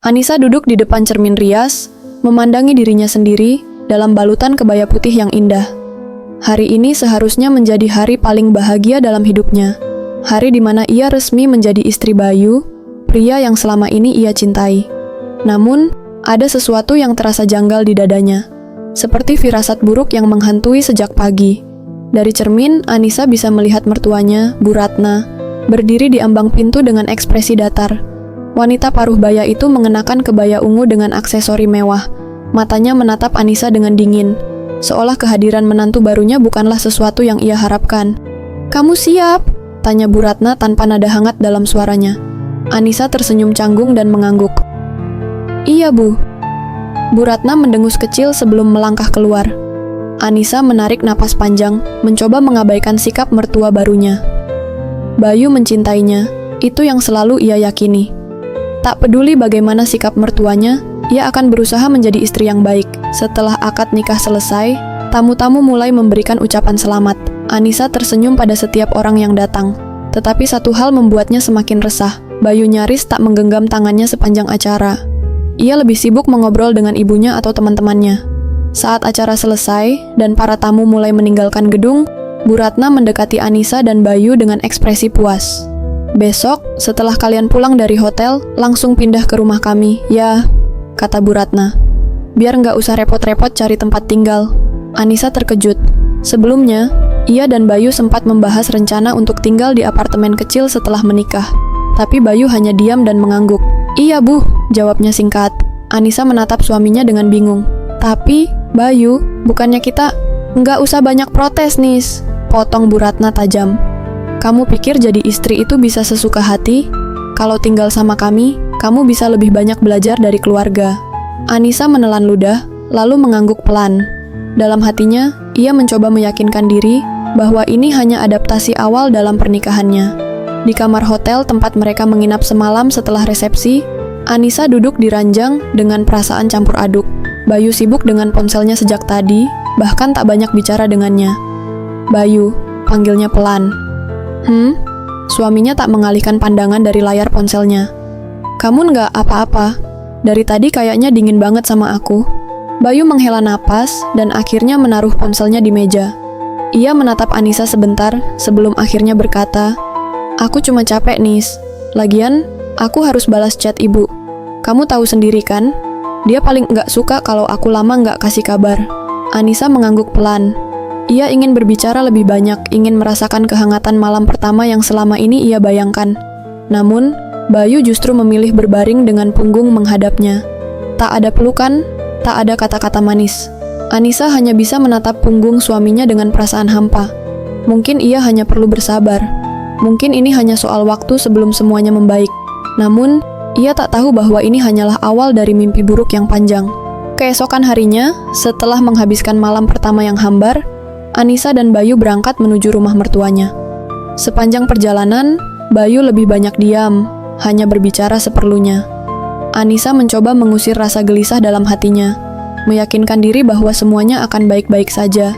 Anissa duduk di depan cermin rias, memandangi dirinya sendiri dalam balutan kebaya putih yang indah. Hari ini seharusnya menjadi hari paling bahagia dalam hidupnya. Hari di mana ia resmi menjadi istri Bayu, pria yang selama ini ia cintai. Namun, ada sesuatu yang terasa janggal di dadanya, seperti firasat buruk yang menghantui sejak pagi. Dari cermin, Anissa bisa melihat mertuanya, Bu Ratna, berdiri di ambang pintu dengan ekspresi datar. Wanita paruh baya itu mengenakan kebaya ungu dengan aksesori mewah. Matanya menatap Anissa dengan dingin, seolah kehadiran menantu barunya bukanlah sesuatu yang ia harapkan. "Kamu siap?" tanya Bu Ratna tanpa nada hangat dalam suaranya. Anissa tersenyum canggung dan mengangguk. "Iya, Bu." Bu Ratna mendengus kecil sebelum melangkah keluar. Anissa menarik napas panjang, mencoba mengabaikan sikap mertua barunya. Bayu mencintainya, itu yang selalu ia yakini. Tak peduli bagaimana sikap mertuanya, ia akan berusaha menjadi istri yang baik. Setelah akad nikah selesai, tamu-tamu mulai memberikan ucapan selamat. Anissa tersenyum pada setiap orang yang datang. Tetapi satu hal membuatnya semakin resah. Bayu nyaris tak menggenggam tangannya sepanjang acara. Ia lebih sibuk mengobrol dengan ibunya atau teman-temannya. Saat acara selesai dan para tamu mulai meninggalkan gedung, Bu Ratna mendekati Anissa dan Bayu dengan ekspresi puas. "Besok, setelah kalian pulang dari hotel, langsung pindah ke rumah kami, ya," kata Bu Ratna. "Biar nggak usah repot-repot cari tempat tinggal." Anissa terkejut. Sebelumnya, ia dan Bayu sempat membahas rencana untuk tinggal di apartemen kecil setelah menikah. Tapi Bayu hanya diam dan mengangguk. "Iya, Bu," jawabnya singkat. Anissa menatap suaminya dengan bingung. "Tapi, Bayu, bukannya kita..." "Nggak usah banyak protes, Nis," potong Bu Ratna tajam. "Kamu pikir jadi istri itu bisa sesuka hati? Kalau tinggal sama kami, kamu bisa lebih banyak belajar dari keluarga." Anissa menelan ludah, lalu mengangguk pelan. Dalam hatinya, ia mencoba meyakinkan diri bahwa ini hanya adaptasi awal dalam pernikahannya. Di kamar hotel tempat mereka menginap semalam setelah resepsi, Anissa duduk di ranjang dengan perasaan campur aduk. Bayu sibuk dengan ponselnya sejak tadi, bahkan tak banyak bicara dengannya. "Bayu," panggilnya pelan. Suaminya tak mengalihkan pandangan dari layar ponselnya. "Kamu nggak apa-apa? Dari tadi kayaknya dingin banget sama aku." Bayu menghela napas dan akhirnya menaruh ponselnya di meja. Ia menatap Anissa sebentar sebelum akhirnya berkata, "Aku cuma capek, Nis. Lagian, aku harus balas chat ibu. Kamu tahu sendiri kan? Dia paling nggak suka kalau aku lama nggak kasih kabar." Anissa mengangguk pelan. Ia ingin berbicara lebih banyak, ingin merasakan kehangatan malam pertama yang selama ini ia bayangkan. Namun, Bayu justru memilih berbaring dengan punggung menghadapnya. Tak ada pelukan, tak ada kata-kata manis. Anissa hanya bisa menatap punggung suaminya dengan perasaan hampa. Mungkin ia hanya perlu bersabar. Mungkin ini hanya soal waktu sebelum semuanya membaik. Namun, ia tak tahu bahwa ini hanyalah awal dari mimpi buruk yang panjang. Keesokan harinya, setelah menghabiskan malam pertama yang hambar, Anissa dan Bayu berangkat menuju rumah mertuanya. Sepanjang perjalanan, Bayu lebih banyak diam, hanya berbicara seperlunya. Anissa mencoba mengusir rasa gelisah dalam hatinya, meyakinkan diri bahwa semuanya akan baik-baik saja.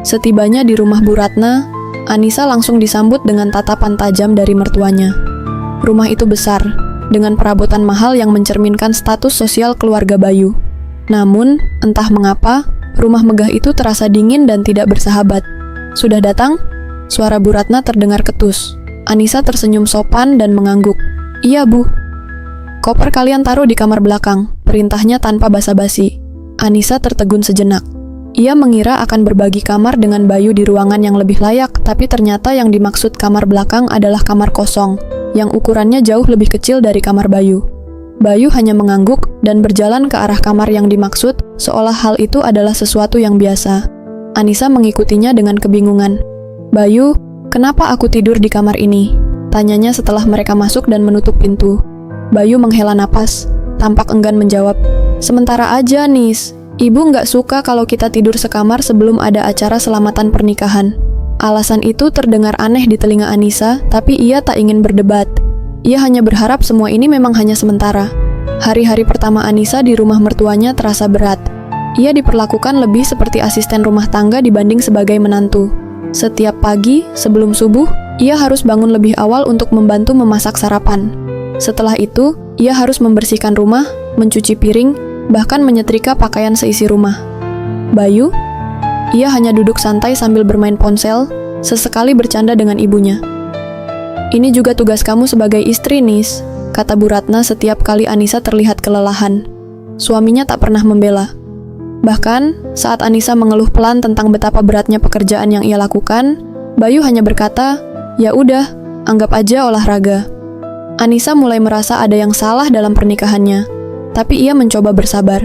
Setibanya di rumah Bu Ratna, Anissa langsung disambut dengan tatapan tajam dari mertuanya. Rumah itu besar, dengan perabotan mahal yang mencerminkan status sosial keluarga Bayu. Namun, entah mengapa, rumah megah itu terasa dingin dan tidak bersahabat. "Sudah datang?" Suara Bu Ratna terdengar ketus. Anissa tersenyum sopan dan mengangguk. "Iya, Bu." "Koper kalian taruh di kamar belakang," perintahnya tanpa basa-basi. Anissa tertegun sejenak. Ia mengira akan berbagi kamar dengan Bayu di ruangan yang lebih layak, tapi ternyata yang dimaksud kamar belakang adalah kamar kosong, yang ukurannya jauh lebih kecil dari kamar Bayu. Bayu hanya mengangguk dan berjalan ke arah kamar yang dimaksud, seolah hal itu adalah sesuatu yang biasa. Anissa mengikutinya dengan kebingungan. "Bayu, kenapa aku tidur di kamar ini?" tanyanya setelah mereka masuk dan menutup pintu. Bayu menghela napas, tampak enggan menjawab. "Sementara aja, Nis. Ibu nggak suka kalau kita tidur sekamar sebelum ada acara selamatan pernikahan." Alasan itu terdengar aneh di telinga Anissa, tapi ia tak ingin berdebat. Ia hanya berharap semua ini memang hanya sementara. Hari-hari pertama Anissa di rumah mertuanya terasa berat. Ia diperlakukan lebih seperti asisten rumah tangga dibanding sebagai menantu. Setiap pagi, sebelum subuh, ia harus bangun lebih awal untuk membantu memasak sarapan. Setelah itu, Ia harus membersihkan rumah, mencuci piring, bahkan menyetrika pakaian seisi rumah. Bayu? Ia hanya duduk santai sambil bermain ponsel, sesekali bercanda dengan ibunya. Ini juga tugas kamu sebagai istri, Nis, kata Bu Ratna setiap kali Anissa terlihat kelelahan. Suaminya tak pernah membela. Bahkan, saat Anissa mengeluh pelan tentang betapa beratnya pekerjaan yang ia lakukan, Bayu hanya berkata, "Ya udah, anggap aja olahraga." Anissa mulai merasa ada yang salah dalam pernikahannya, tapi ia mencoba bersabar.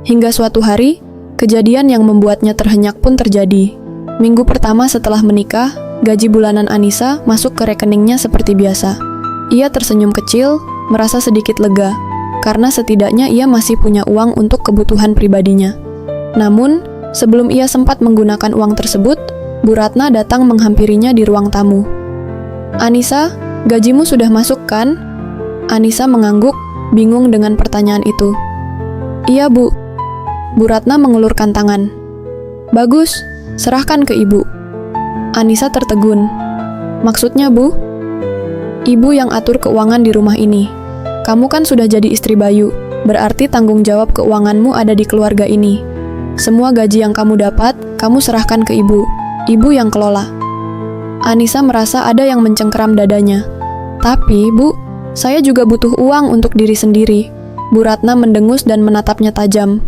Hingga suatu hari, kejadian yang membuatnya terhenyak pun terjadi. Minggu pertama setelah menikah, gaji bulanan Anissa masuk ke rekeningnya seperti biasa. Ia tersenyum kecil, merasa sedikit lega, karena setidaknya ia masih punya uang untuk kebutuhan pribadinya. Namun, sebelum ia sempat menggunakan uang tersebut, Bu Ratna datang menghampirinya di ruang tamu. "Anissa, gajimu sudah masuk kan?" Anissa mengangguk, bingung dengan pertanyaan itu. "Iya, Bu." Bu Ratna mengulurkan tangan. "Bagus, serahkan ke ibu." Anissa tertegun. "Maksudnya, Bu?" "Ibu yang atur keuangan di rumah ini. Kamu kan sudah jadi istri Bayu, berarti tanggung jawab keuanganmu ada di keluarga ini. Semua gaji yang kamu dapat, kamu serahkan ke ibu. Ibu yang kelola." Anissa merasa ada yang mencengkeram dadanya. "Tapi, Bu, saya juga butuh uang untuk diri sendiri." Bu Ratna mendengus dan menatapnya tajam.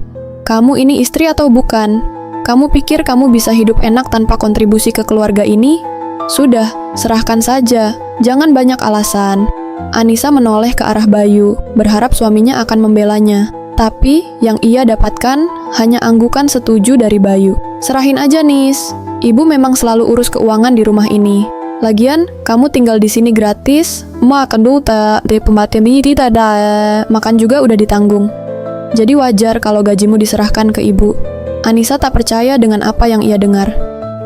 "Kamu ini istri atau bukan? Kamu pikir kamu bisa hidup enak tanpa kontribusi ke keluarga ini? Sudah, serahkan saja. Jangan banyak alasan." Anissa menoleh ke arah Bayu, berharap suaminya akan membelanya. Tapi, yang ia dapatkan hanya anggukan setuju dari Bayu. "Serahin aja, Nis. Ibu memang selalu urus keuangan di rumah ini. Lagian, kamu tinggal di sini gratis. Makan dulu tak, makan juga udah ditanggung. Jadi wajar kalau gajimu diserahkan ke ibu." Anissa tak percaya dengan apa yang ia dengar.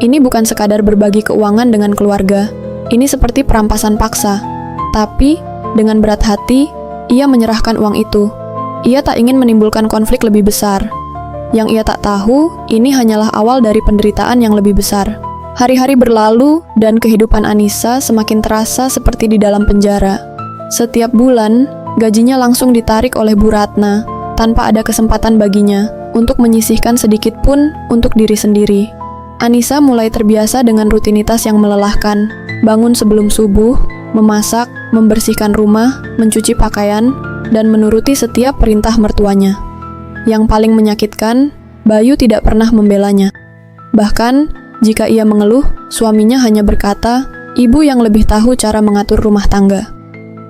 Ini bukan sekadar berbagi keuangan dengan keluarga. Ini seperti perampasan paksa. Tapi, dengan berat hati, ia menyerahkan uang itu. Ia tak ingin menimbulkan konflik lebih besar. Yang ia tak tahu, ini hanyalah awal dari penderitaan yang lebih besar. Hari-hari berlalu, dan kehidupan Anissa semakin terasa seperti di dalam penjara. Setiap bulan, gajinya langsung ditarik oleh Bu Ratna, tanpa ada kesempatan baginya untuk menyisihkan sedikit pun untuk diri sendiri. Anissa mulai terbiasa dengan rutinitas yang melelahkan. Bangun sebelum subuh, memasak, membersihkan rumah, mencuci pakaian, dan menuruti setiap perintah mertuanya. Yang paling menyakitkan, Bayu tidak pernah membelanya. Bahkan, jika ia mengeluh, suaminya hanya berkata, "Ibu yang lebih tahu cara mengatur rumah tangga."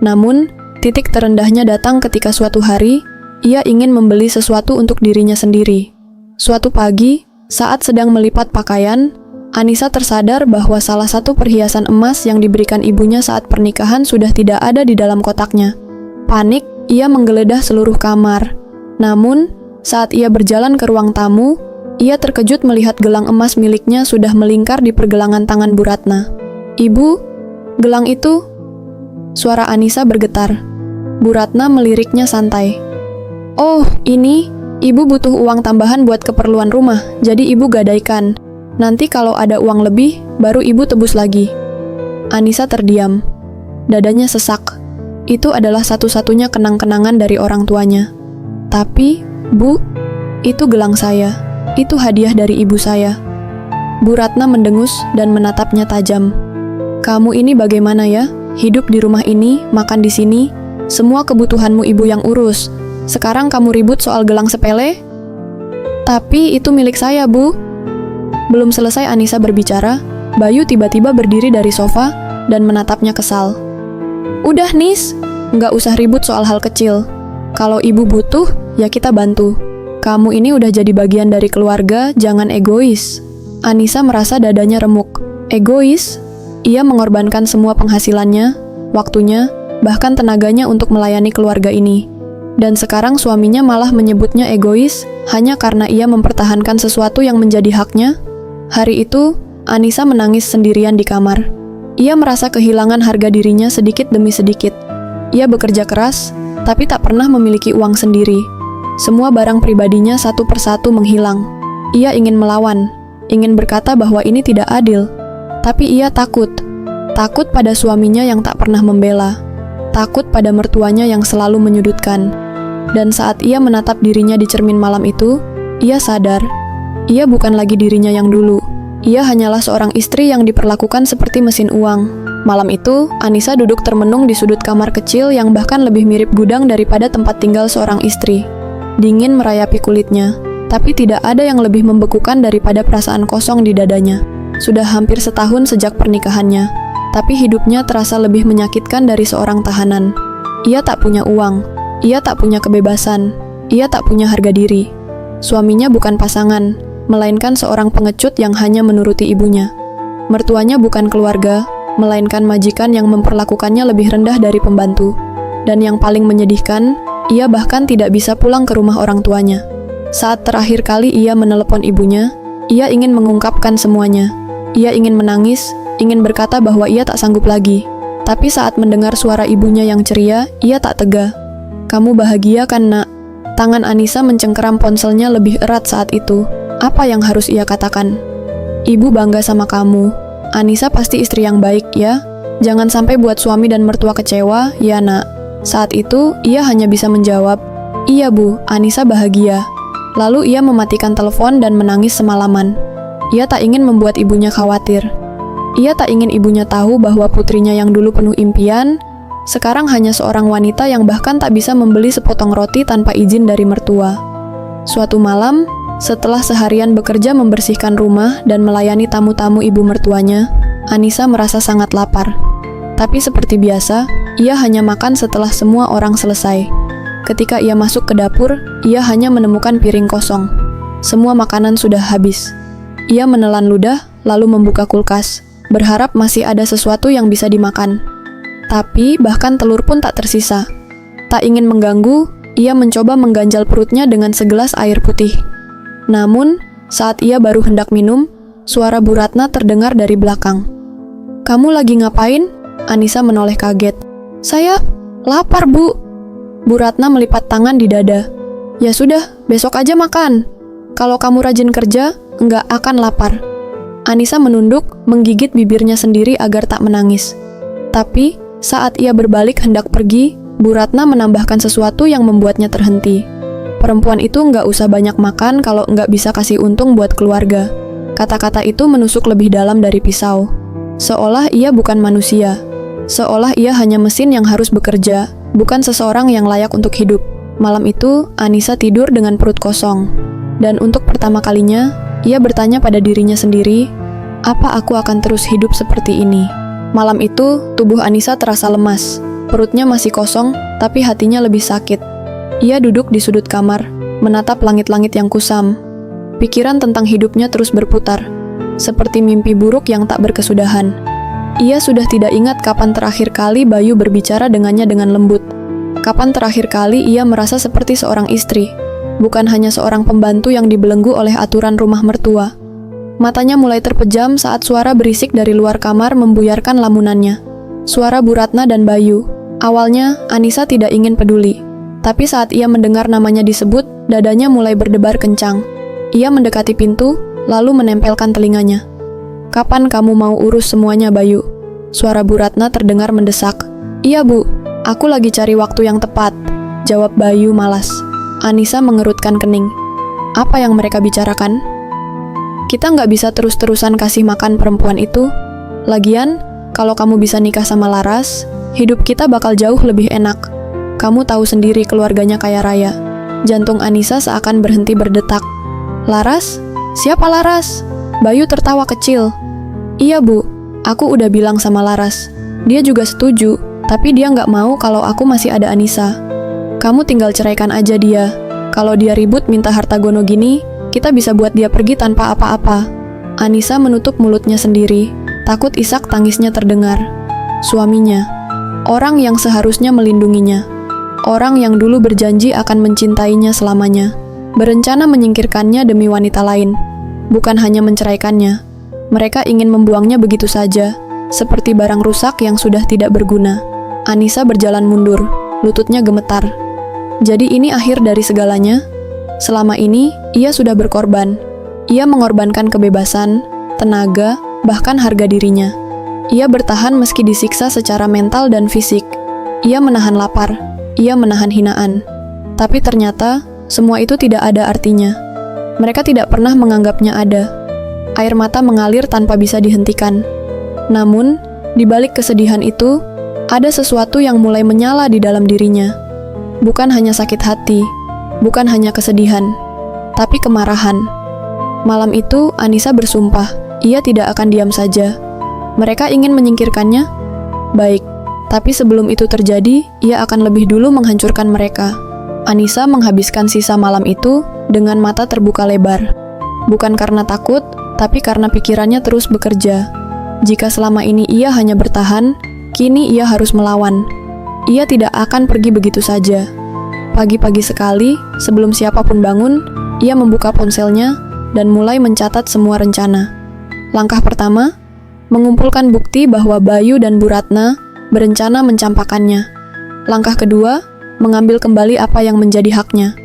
Namun, titik terendahnya datang ketika suatu hari, ia ingin membeli sesuatu untuk dirinya sendiri. Suatu pagi, saat sedang melipat pakaian, Anissa tersadar bahwa salah satu perhiasan emas yang diberikan ibunya saat pernikahan sudah tidak ada di dalam kotaknya. Panik, ia menggeledah seluruh kamar. Namun, saat ia berjalan ke ruang tamu, ia terkejut melihat gelang emas miliknya sudah melingkar di pergelangan tangan Bu Ratna. "Ibu, gelang itu?" Suara Anissa bergetar. Bu Ratna meliriknya santai. "Oh, ini, ibu butuh uang tambahan buat keperluan rumah, jadi ibu gadaikan. Nanti kalau ada uang lebih, baru ibu tebus lagi." Anissa terdiam. Dadanya sesak. Itu adalah satu-satunya kenang-kenangan dari orang tuanya. "Tapi, Bu, itu gelang saya. Itu hadiah dari ibu saya." Bu Ratna mendengus dan menatapnya tajam. "Kamu ini bagaimana ya? Hidup di rumah ini, makan di sini, semua kebutuhanmu ibu yang urus. Sekarang kamu ribut soal gelang sepele?" "Tapi itu milik saya, Bu." Belum selesai Anissa berbicara, Bayu tiba-tiba berdiri dari sofa dan menatapnya kesal. "Udah, Nis, nggak usah ribut soal hal kecil. Kalau ibu butuh, ya kita bantu. Kamu ini udah jadi bagian dari keluarga, jangan egois." Anissa merasa dadanya remuk. Egois? Ia mengorbankan semua penghasilannya, waktunya, bahkan tenaganya untuk melayani keluarga ini. Dan sekarang suaminya malah menyebutnya egois hanya karena ia mempertahankan sesuatu yang menjadi haknya. Hari itu, Anissa menangis sendirian di kamar. Ia merasa kehilangan harga dirinya sedikit demi sedikit. Ia bekerja keras, tapi tak pernah memiliki uang sendiri. Semua barang pribadinya satu persatu menghilang. Ia ingin melawan, ingin berkata bahwa ini tidak adil. Tapi ia takut pada suaminya yang tak pernah membela. takut pada mertuanya yang selalu menyudutkan. Dan saat ia menatap dirinya di cermin malam itu, ia sadar, ia bukan lagi dirinya yang dulu. Ia hanyalah seorang istri yang diperlakukan seperti mesin uang. Malam itu, Anissa duduk termenung di sudut kamar kecil yang bahkan lebih mirip gudang daripada tempat tinggal seorang istri. Dingin merayapi kulitnya, tapi tidak ada yang lebih membekukan daripada perasaan kosong di dadanya. Sudah hampir setahun sejak pernikahannya, tapi hidupnya terasa lebih menyakitkan dari seorang tahanan. Ia tak punya uang, ia tak punya kebebasan, ia tak punya harga diri. Suaminya bukan pasangan, melainkan seorang pengecut yang hanya menuruti ibunya. Mertuanya bukan keluarga, melainkan majikan yang memperlakukannya lebih rendah dari pembantu. Dan yang paling menyedihkan, ia bahkan tidak bisa pulang ke rumah orang tuanya. Saat terakhir kali ia menelepon ibunya, ia ingin mengungkapkan semuanya. Ia ingin menangis, ingin berkata bahwa ia tak sanggup lagi. Tapi saat mendengar suara ibunya yang ceria, ia tak tega. "Kamu bahagia kan, Nak?" Tangan Anissa mencengkeram ponselnya lebih erat saat itu. Apa yang harus ia katakan? "Ibu bangga sama kamu. Anissa pasti istri yang baik, ya. Jangan sampai buat suami dan mertua kecewa, ya, Nak." Saat itu, ia hanya bisa menjawab, "Iya, Bu, Anissa bahagia." Lalu ia mematikan telepon dan menangis semalaman. Ia tak ingin membuat ibunya khawatir. Ia tak ingin ibunya tahu bahwa putrinya yang dulu penuh impian, sekarang hanya seorang wanita yang bahkan tak bisa membeli sepotong roti tanpa izin dari mertua. Suatu malam, setelah seharian bekerja membersihkan rumah dan melayani tamu-tamu ibu mertuanya, Anissa merasa sangat lapar. Tapi seperti biasa, ia hanya makan setelah semua orang selesai. Ketika ia masuk ke dapur, ia hanya menemukan piring kosong. Semua makanan sudah habis. Ia menelan ludah, lalu membuka kulkas, berharap masih ada sesuatu yang bisa dimakan. Tapi bahkan telur pun tak tersisa. Tak ingin mengganggu, ia mencoba mengganjal perutnya dengan segelas air putih. Namun, saat ia baru hendak minum, suara Bu Ratna terdengar dari belakang. "Kamu lagi ngapain?" Anissa menoleh kaget. "Saya lapar, Bu." Bu Ratna melipat tangan di dada. "Ya sudah, besok aja makan. Kalau kamu rajin kerja, nggak akan lapar." Anissa menunduk, menggigit bibirnya sendiri agar tak menangis. Tapi, saat ia berbalik hendak pergi, Bu Ratna menambahkan sesuatu yang membuatnya terhenti. "Perempuan itu nggak usah banyak makan kalau nggak bisa kasih untung buat keluarga." Kata-kata itu menusuk lebih dalam dari pisau. Seolah ia bukan manusia. Seolah ia hanya mesin yang harus bekerja, bukan seseorang yang layak untuk hidup. Malam itu, Anissa tidur dengan perut kosong. Dan untuk pertama kalinya, ia bertanya pada dirinya sendiri, apa aku akan terus hidup seperti ini? Malam itu, tubuh Anissa terasa lemas. Perutnya masih kosong, tapi hatinya lebih sakit. Ia duduk di sudut kamar, menatap langit-langit yang kusam. Pikiran tentang hidupnya terus berputar, seperti mimpi buruk yang tak berkesudahan. Ia sudah tidak ingat kapan terakhir kali Bayu berbicara dengannya dengan lembut. Kapan terakhir kali ia merasa seperti seorang istri, bukan hanya seorang pembantu yang dibelenggu oleh aturan rumah mertua. Matanya mulai terpejam saat suara berisik dari luar kamar membuyarkan lamunannya. Suara Bu Ratna dan Bayu. Awalnya, Anissa tidak ingin peduli. Tapi saat ia mendengar namanya disebut, dadanya mulai berdebar kencang. Ia mendekati pintu, lalu menempelkan telinganya. "Kapan kamu mau urus semuanya, Bayu?" Suara Bu Ratna terdengar mendesak. "Iya, Bu. Aku lagi cari waktu yang tepat," jawab Bayu malas. Anissa mengerutkan kening. Apa yang mereka bicarakan? "Kita nggak bisa terus-terusan kasih makan perempuan itu. Lagian, kalau kamu bisa nikah sama Laras, hidup kita bakal jauh lebih enak. Kamu tahu sendiri keluarganya kaya raya." Jantung Anissa seakan berhenti berdetak. "Laras? Siapa Laras?" Bayu tertawa kecil. "Iya, Bu. Aku udah bilang sama Laras. Dia juga setuju, tapi dia nggak mau kalau aku masih ada Anissa. Kamu tinggal ceraikan aja dia. Kalau dia ribut minta harta gono gini, kita bisa buat dia pergi tanpa apa-apa." Anissa menutup mulutnya sendiri, takut isak tangisnya terdengar. Suaminya, orang yang seharusnya melindunginya, orang yang dulu berjanji akan mencintainya selamanya, berencana menyingkirkannya demi wanita lain. Bukan hanya menceraikannya, mereka ingin membuangnya begitu saja, seperti barang rusak yang sudah tidak berguna. Anissa berjalan mundur, lututnya gemetar. Jadi ini akhir dari segalanya? Selama ini, ia sudah berkorban. Ia mengorbankan kebebasan, tenaga, bahkan harga dirinya. Ia bertahan meski disiksa secara mental dan fisik. Ia menahan lapar, ia menahan hinaan. Tapi ternyata, semua itu tidak ada artinya. Mereka tidak pernah menganggapnya ada. Air mata mengalir tanpa bisa dihentikan. Namun, di balik kesedihan itu, ada sesuatu yang mulai menyala di dalam dirinya. Bukan hanya sakit hati, bukan hanya kesedihan, tapi kemarahan. Malam itu, Anissa bersumpah, ia tidak akan diam saja. Mereka ingin menyingkirkannya? Baik. Tapi sebelum itu terjadi, ia akan lebih dulu menghancurkan mereka. Anissa menghabiskan sisa malam itu dengan mata terbuka lebar. Bukan karena takut, tapi karena pikirannya terus bekerja. Jika selama ini ia hanya bertahan, kini ia harus melawan. Ia tidak akan pergi begitu saja. Pagi-pagi sekali, sebelum siapapun bangun, ia membuka ponselnya dan mulai mencatat semua rencana. Langkah pertama, mengumpulkan bukti bahwa Bayu dan Bu Ratna berencana mencampakkannya. Langkah kedua, mengambil kembali apa yang menjadi haknya.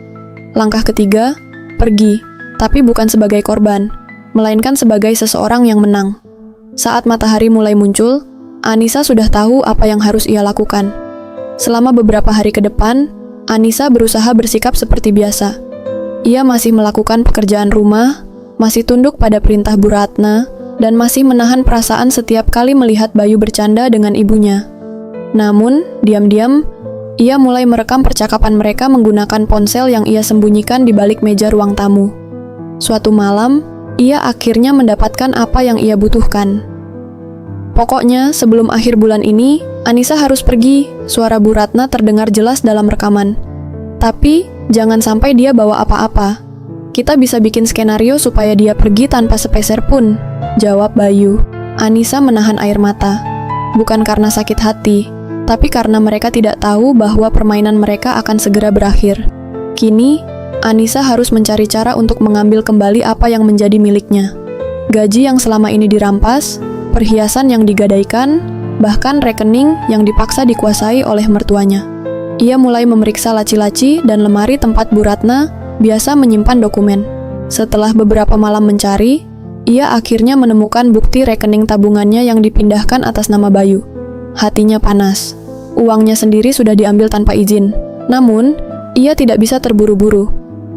Langkah ketiga, pergi, tapi bukan sebagai korban, melainkan sebagai seseorang yang menang. Saat matahari mulai muncul, Anissa sudah tahu apa yang harus ia lakukan. Selama beberapa hari ke depan, Anissa berusaha bersikap seperti biasa. Ia masih melakukan pekerjaan rumah, masih tunduk pada perintah Bu Ratna, dan masih menahan perasaan setiap kali melihat Bayu bercanda dengan ibunya. Namun, diam-diam, ia mulai merekam percakapan mereka menggunakan ponsel yang ia sembunyikan di balik meja ruang tamu. Suatu malam, ia akhirnya mendapatkan apa yang ia butuhkan. Pokoknya, sebelum akhir bulan ini, Anissa harus pergi. Suara Bu Ratna terdengar jelas dalam rekaman. Tapi, jangan sampai dia bawa apa-apa. Kita bisa bikin skenario supaya dia pergi tanpa sepeser pun, jawab Bayu. Anissa menahan air mata. Bukan karena sakit hati, tapi karena mereka tidak tahu bahwa permainan mereka akan segera berakhir. Kini, Anissa harus mencari cara untuk mengambil kembali apa yang menjadi miliknya. Gaji yang selama ini dirampas, perhiasan yang digadaikan, bahkan rekening yang dipaksa dikuasai oleh mertuanya. Ia mulai memeriksa laci-laci dan lemari tempat Bu Ratna biasa menyimpan dokumen. Setelah beberapa malam mencari, ia akhirnya menemukan bukti rekening tabungannya yang dipindahkan atas nama Bayu. Hatinya panas. Uangnya sendiri sudah diambil tanpa izin. Namun, ia tidak bisa terburu-buru.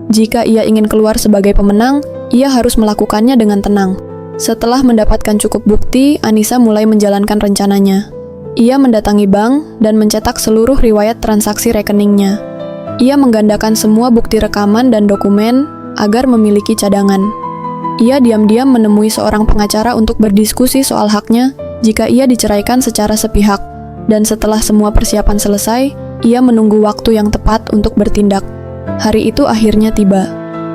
Jika ia ingin keluar sebagai pemenang, ia harus melakukannya dengan tenang. Setelah mendapatkan cukup bukti, Anissa mulai menjalankan rencananya. Ia mendatangi bank dan mencetak seluruh riwayat transaksi rekeningnya. Ia menggandakan semua bukti rekaman dan dokumen agar memiliki cadangan. Ia diam-diam menemui seorang pengacara untuk berdiskusi soal haknya jika ia diceraikan secara sepihak, dan setelah semua persiapan selesai, ia menunggu waktu yang tepat untuk bertindak. Hari itu akhirnya tiba.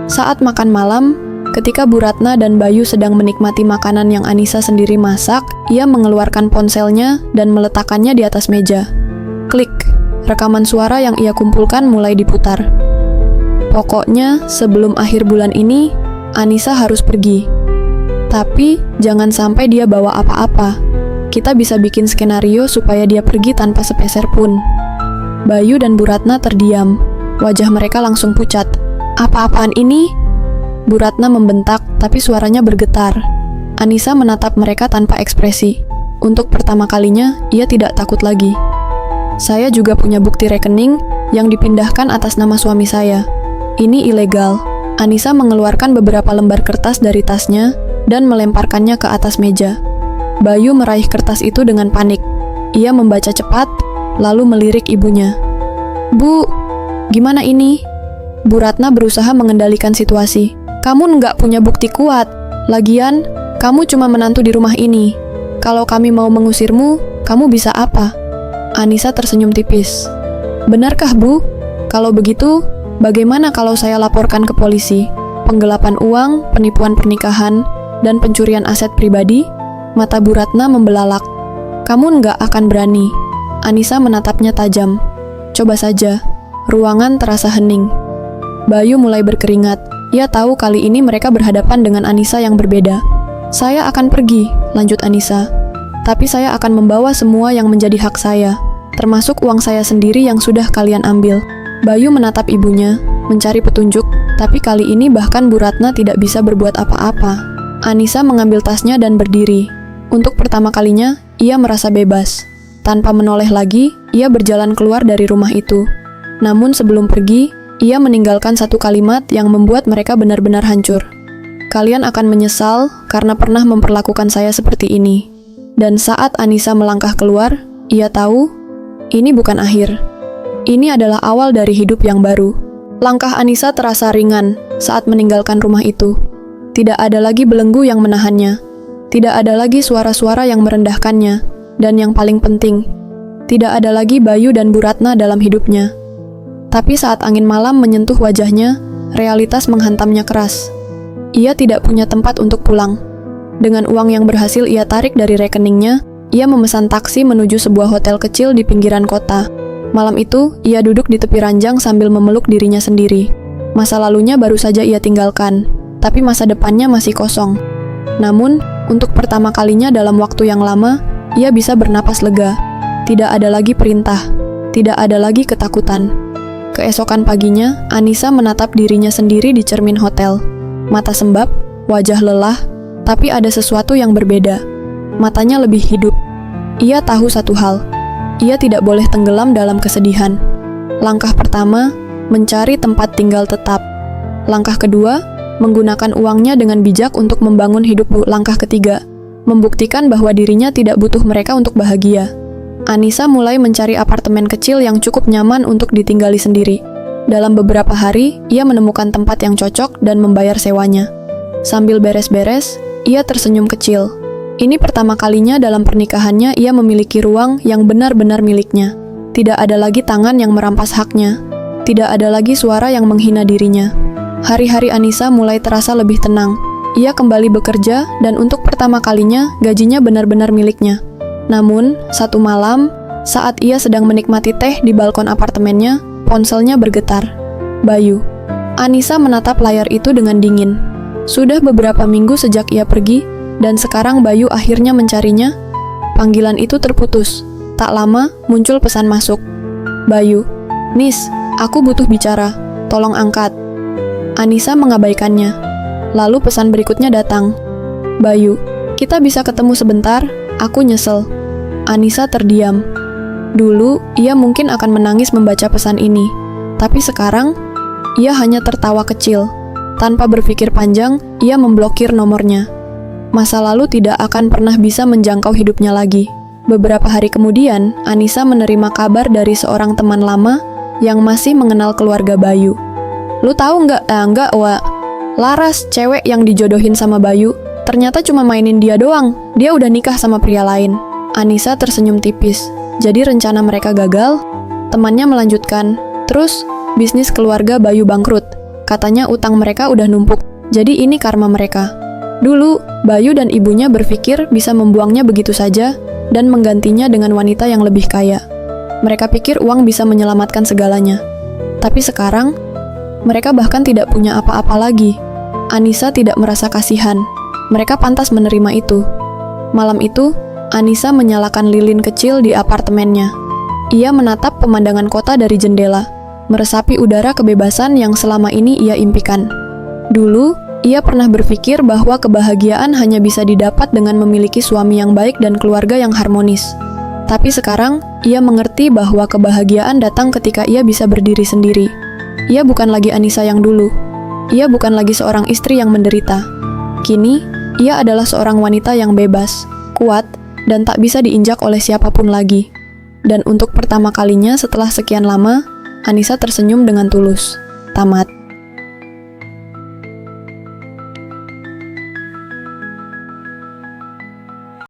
Saat makan malam, ketika Bu Ratna dan Bayu sedang menikmati makanan yang Anissa sendiri masak, ia mengeluarkan ponselnya dan meletakkannya di atas meja. Klik, rekaman suara yang ia kumpulkan mulai diputar. Pokoknya, sebelum akhir bulan ini, Anissa harus pergi. Tapi, jangan sampai dia bawa apa-apa. Kita bisa bikin skenario supaya dia pergi tanpa sepeser pun. Bayu dan Bu Ratna terdiam. Wajah mereka langsung pucat. Apa-apaan ini? Bu Ratna membentak, tapi suaranya bergetar. Anissa menatap mereka tanpa ekspresi. Untuk pertama kalinya, ia tidak takut lagi. Saya juga punya bukti rekening yang dipindahkan atas nama suami saya. Ini ilegal. Anissa mengeluarkan beberapa lembar kertas dari tasnya dan melemparkannya ke atas meja. Bayu meraih kertas itu dengan panik. Ia membaca cepat, lalu melirik ibunya. Bu, gimana ini? Bu Ratna berusaha mengendalikan situasi. Kamu nggak punya bukti kuat. Lagian, kamu cuma menantu di rumah ini. Kalau kami mau mengusirmu, kamu bisa apa? Anissa tersenyum tipis. Benarkah, Bu? Kalau begitu, bagaimana kalau saya laporkan ke polisi? Penggelapan uang, penipuan pernikahan, dan pencurian aset pribadi? Mata Bu Ratna membelalak. Kamu nggak akan berani. Anissa menatapnya tajam. Coba saja. Ruangan terasa hening. Bayu mulai berkeringat. Ia tahu kali ini mereka berhadapan dengan Anissa yang berbeda. Saya akan pergi, lanjut Anissa. Tapi saya akan membawa semua yang menjadi hak saya, termasuk uang saya sendiri yang sudah kalian ambil. Bayu menatap ibunya, mencari petunjuk, tapi kali ini bahkan Bu Ratna tidak bisa berbuat apa-apa. Anissa mengambil tasnya dan berdiri. Untuk pertama kalinya, ia merasa bebas. Tanpa menoleh lagi, ia berjalan keluar dari rumah itu. Namun sebelum pergi, ia meninggalkan satu kalimat yang membuat mereka benar-benar hancur. Kalian akan menyesal karena pernah memperlakukan saya seperti ini. Dan saat Anissa melangkah keluar, ia tahu, ini bukan akhir. Ini adalah awal dari hidup yang baru. Langkah Anissa terasa ringan saat meninggalkan rumah itu. Tidak ada lagi belenggu yang menahannya. Tidak ada lagi suara-suara yang merendahkannya. Dan yang paling penting, tidak ada lagi Bayu dan Bu Ratna dalam hidupnya. Tapi saat angin malam menyentuh wajahnya, realitas menghantamnya keras. Ia tidak punya tempat untuk pulang. Dengan uang yang berhasil ia tarik dari rekeningnya, ia memesan taksi menuju sebuah hotel kecil di pinggiran kota. Malam itu, ia duduk di tepi ranjang sambil memeluk dirinya sendiri. Masa lalunya baru saja ia tinggalkan, tapi masa depannya masih kosong. Namun, untuk pertama kalinya dalam waktu yang lama, ia bisa bernapas lega. Tidak ada lagi perintah, tidak ada lagi ketakutan. Keesokan paginya, Anissa menatap dirinya sendiri di cermin hotel. Mata sembab, wajah lelah, tapi ada sesuatu yang berbeda. Matanya lebih hidup. Ia tahu satu hal, ia tidak boleh tenggelam dalam kesedihan. Langkah pertama, mencari tempat tinggal tetap. Langkah kedua, menggunakan uangnya dengan bijak untuk membangun hidup. Langkah ketiga, membuktikan bahwa dirinya tidak butuh mereka untuk bahagia. Anissa mulai mencari apartemen kecil yang cukup nyaman untuk ditinggali sendiri. Dalam beberapa hari, ia menemukan tempat yang cocok dan membayar sewanya. Sambil beres-beres, ia tersenyum kecil. Ini pertama kalinya dalam pernikahannya ia memiliki ruang yang benar-benar miliknya. Tidak ada lagi tangan yang merampas haknya. Tidak ada lagi suara yang menghina dirinya. Hari-hari Anissa mulai terasa lebih tenang. Ia kembali bekerja dan untuk pertama kalinya gajinya benar-benar miliknya. Namun, satu malam, saat ia sedang menikmati teh di balkon apartemennya, ponselnya bergetar. Bayu. Anissa menatap layar itu dengan dingin. Sudah beberapa minggu sejak ia pergi, dan sekarang Bayu akhirnya mencarinya. Panggilan itu terputus. Tak lama, muncul pesan masuk. Bayu. Nis, aku butuh bicara. Tolong angkat. Anissa mengabaikannya. Lalu pesan berikutnya datang. Bayu, kita bisa ketemu sebentar? Aku nyesel. Anissa terdiam. Dulu, ia mungkin akan menangis membaca pesan ini. Tapi sekarang, ia hanya tertawa kecil. Tanpa berpikir panjang, ia memblokir nomornya. Masa lalu tidak akan pernah bisa menjangkau hidupnya lagi. Beberapa hari kemudian, Anissa menerima kabar dari seorang teman lama yang masih mengenal keluarga Bayu. Lu tahu nggak? Nggak, Wak. Laras, cewek yang dijodohin sama Bayu, ternyata cuma mainin dia doang. Dia udah nikah sama pria lain. Anissa tersenyum tipis. Jadi rencana mereka gagal? Temannya melanjutkan. Terus, bisnis keluarga Bayu bangkrut. Katanya utang mereka udah numpuk. Jadi ini karma mereka. Dulu, Bayu dan ibunya berpikir bisa membuangnya begitu saja dan menggantinya dengan wanita yang lebih kaya. Mereka pikir uang bisa menyelamatkan segalanya. Tapi sekarang, mereka bahkan tidak punya apa-apa lagi. Anissa tidak merasa kasihan. Mereka pantas menerima itu. Malam itu, Anissa menyalakan lilin kecil di apartemennya. Ia menatap pemandangan kota dari jendela, meresapi udara kebebasan yang selama ini ia impikan. Dulu, ia pernah berpikir bahwa kebahagiaan hanya bisa didapat dengan memiliki suami yang baik dan keluarga yang harmonis. Tapi sekarang, ia mengerti bahwa kebahagiaan datang ketika ia bisa berdiri sendiri. Ia bukan lagi Anissa yang dulu. Ia bukan lagi seorang istri yang menderita. Kini, ia adalah seorang wanita yang bebas, kuat, dan tak bisa diinjak oleh siapapun lagi. Dan untuk pertama kalinya setelah sekian lama, Anissa tersenyum dengan tulus. Tamat.